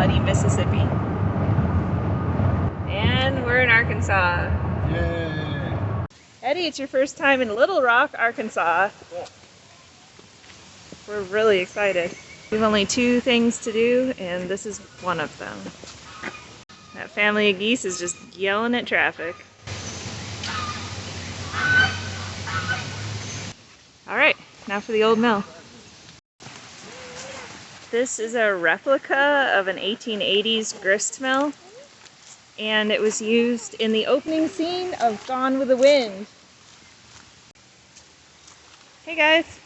muddy Mississippi. And we're in Arkansas. Yay! Eddie, it's your first time in Little Rock, Arkansas. Yeah. We're really excited. We have only 2 things to do, and this is one of them. That family of geese is just yelling at traffic. All right, now for the old mill. This is a replica of an 1880s grist mill, and it was used in the opening scene of Gone with the Wind. Hey guys.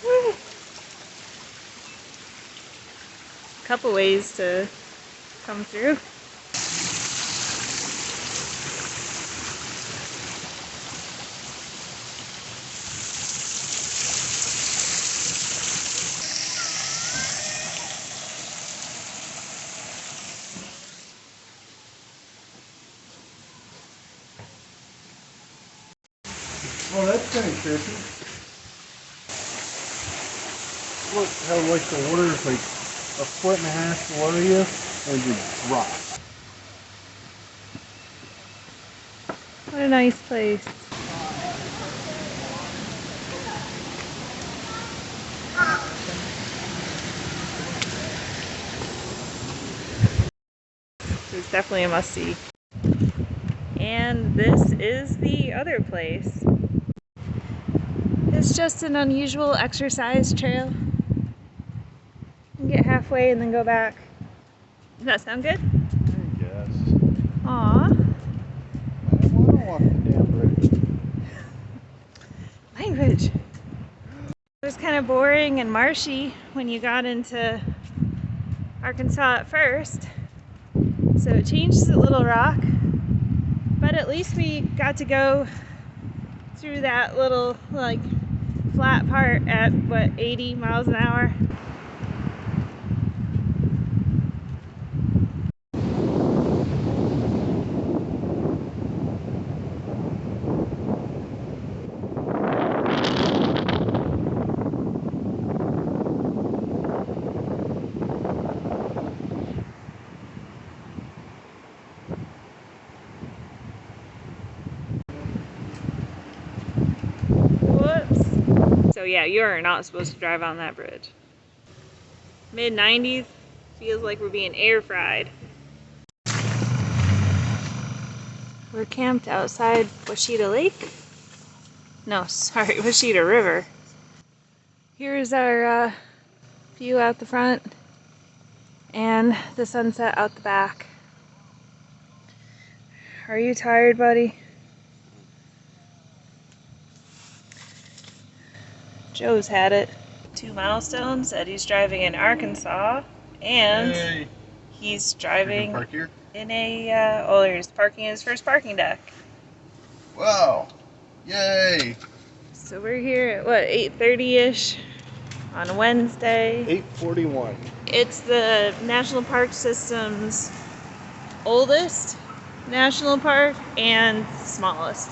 Woo. Couple ways to come through. Oh, that's kind of trippy. Look how like the water is like a foot and a half below you and just drop. What a nice place. It's definitely a must-see. And this is the other place. It's just an unusual exercise trail. You can get halfway and then go back. Does that sound good? Yes. Aww. I don't want to walk the damn bridge. Language. It was kind of boring and marshy when you got into Arkansas at first. So it changed to Little Rock. But at least we got to go through that little like flat part at what, 80 miles an hour. Whoops. So yeah, you are not supposed to drive on that bridge. Mid-90s, feels like we're being air fried. We're camped outside Bushido Lake. No, sorry, Bushido River. Here's our view out the front and the sunset out the back. Are you tired, buddy? Joe's had it. 2 milestones. Eddie's driving in Arkansas, and Hey. he's You can driving park here? in a, he's parking his first parking deck. Wow. Yay. So we're here at what, 8:30-ish on a Wednesday. 8:41. It's the National Park System's oldest national park and smallest.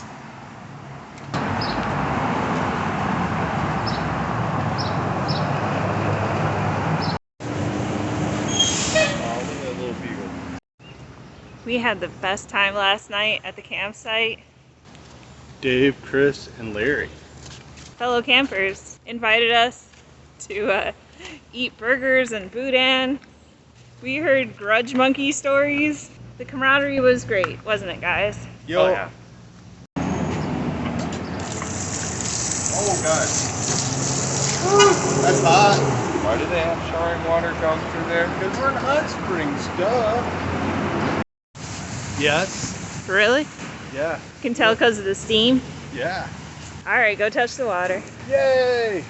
We had the best time last night at the campsite. Dave, Chris, and Larry. Fellow campers invited us to eat burgers and boudin. We heard grudge monkey stories. The camaraderie was great, wasn't it, guys? Yo. Oh, yeah. Oh, God. That's hot. Why do they have showering water come through there? Because we're in hot springs, duh. Yes. Really? Yeah. You can tell because of the steam. Yeah. All right, go touch the water. Yay!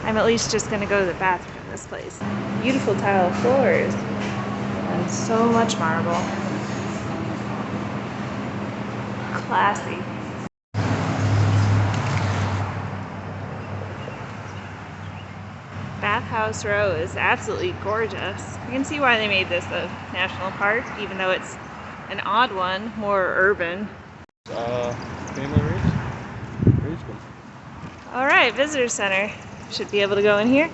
I'm at least just gonna go to the bathroom in this place. Beautiful tile floors and so much marble. Classy. Bathhouse Row is absolutely gorgeous. I can see why they made this a national park, even though it's an odd one, more urban. Family race? Alright, visitor center. Should be able to go in here.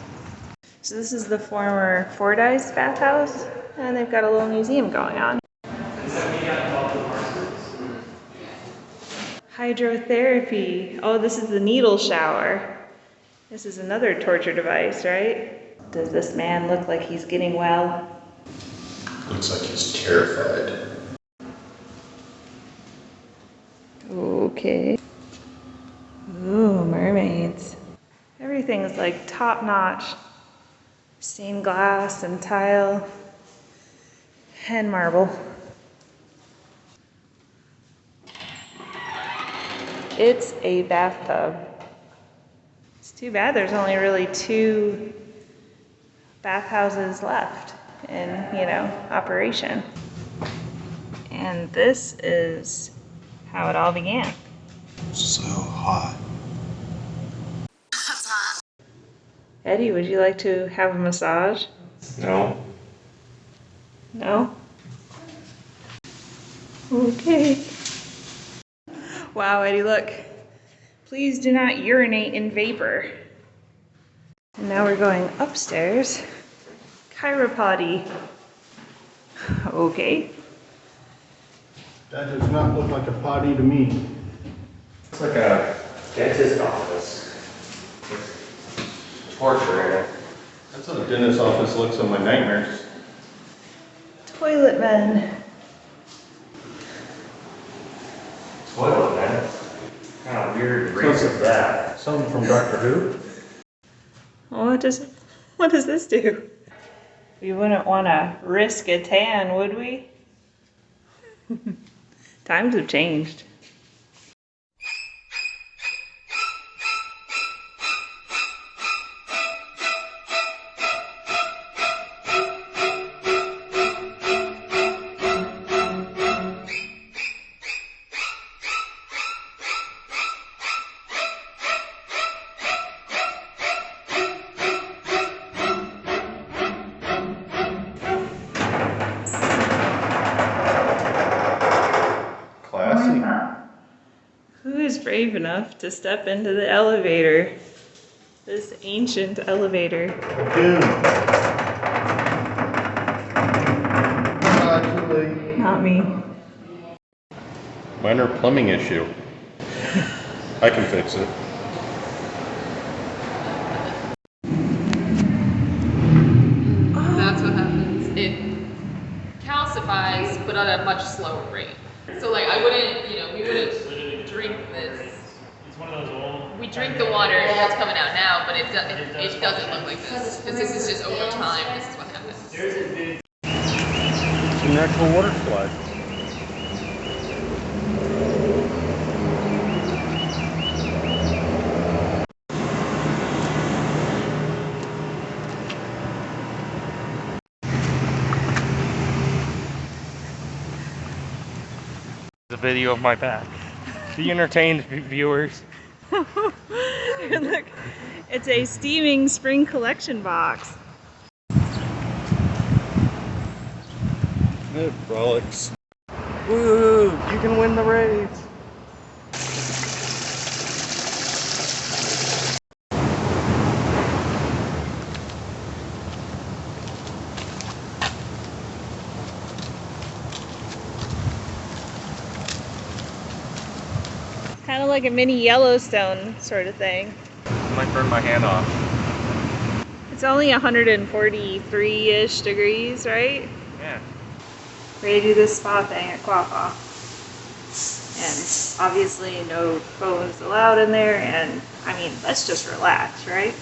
So this is the former Fordyce bathhouse, and they've got a little museum going on. Hydrotherapy. Oh, this is the needle shower. This is another torture device, right? Does this man look like he's getting well? Looks like he's terrified. Okay. Ooh, mermaids. Everything's like top notch. Stained glass and tile and marble. It's a bathtub. It's too bad there's only really 2 bathhouses left in, operation. And this is how it all began. So hot. Eddie, would you like to have a massage? No. No? Okay. Wow, Eddie, look. Please do not urinate in vapor. And now we're going upstairs. Chiropody. Okay. That does not look like a potty to me. It's like a dentist office. Torture in it. That's how the dentist office looks on my nightmares. Toilet men. Toilet, man. Kind of weird race of that. Something from Doctor Who? What does this do? We wouldn't want to risk a tan, would we? Times have changed. Classy. Who is brave enough to step into the elevator? This ancient elevator. Dude. Not me. Minor plumbing issue. I can fix it. That's what happens. It calcifies, but at a much slower rate. So like I wouldn't, we wouldn't drink this. It's one of those old. We drink the water that's coming out now, but it doesn't look like this. Because this is just over time, this is what happens. It's a natural water slide. The video of my back. Be entertained, viewers. Look, it's a steaming spring collection box. It frolics. Woo! You can win the race. Kind of like a mini Yellowstone sort of thing. Might burn my hand off. It's only 143-ish degrees, right? Yeah. Ready to do this spa thing at Quapaw. And obviously no phones allowed in there, and I mean, let's just relax, right?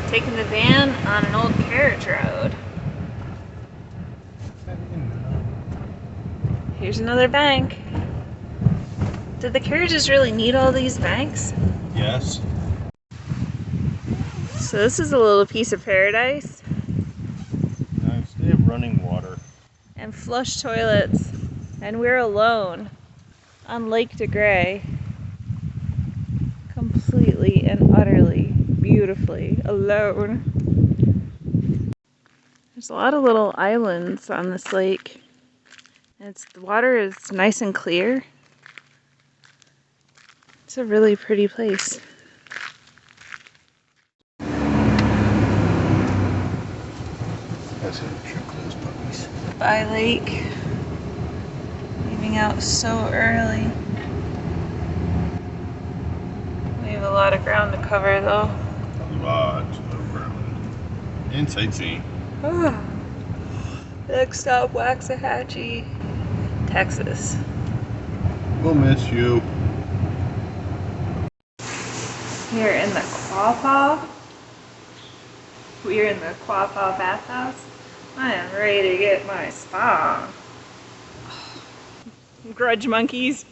Taking the van on an old carriage road. Here's another bank. Did the carriages really need all these banks? Yes. So this is a little piece of paradise. Nice. They have running water. And flush toilets. And we're alone on Lake DeGray. Completely and utterly, beautifully alone. There's a lot of little islands on this lake. And the water is nice and clear. It's a really pretty place. That's a trick those puppies. Bye lake. Leaving out so early. We have a lot of ground to cover though. Lots of room. And sightseeing. Next stop, Waxahachie, Texas. We'll miss you. Here in the Quapaw. We're in the Quapaw Bathhouse. I am ready to get my spa. Grudge monkeys.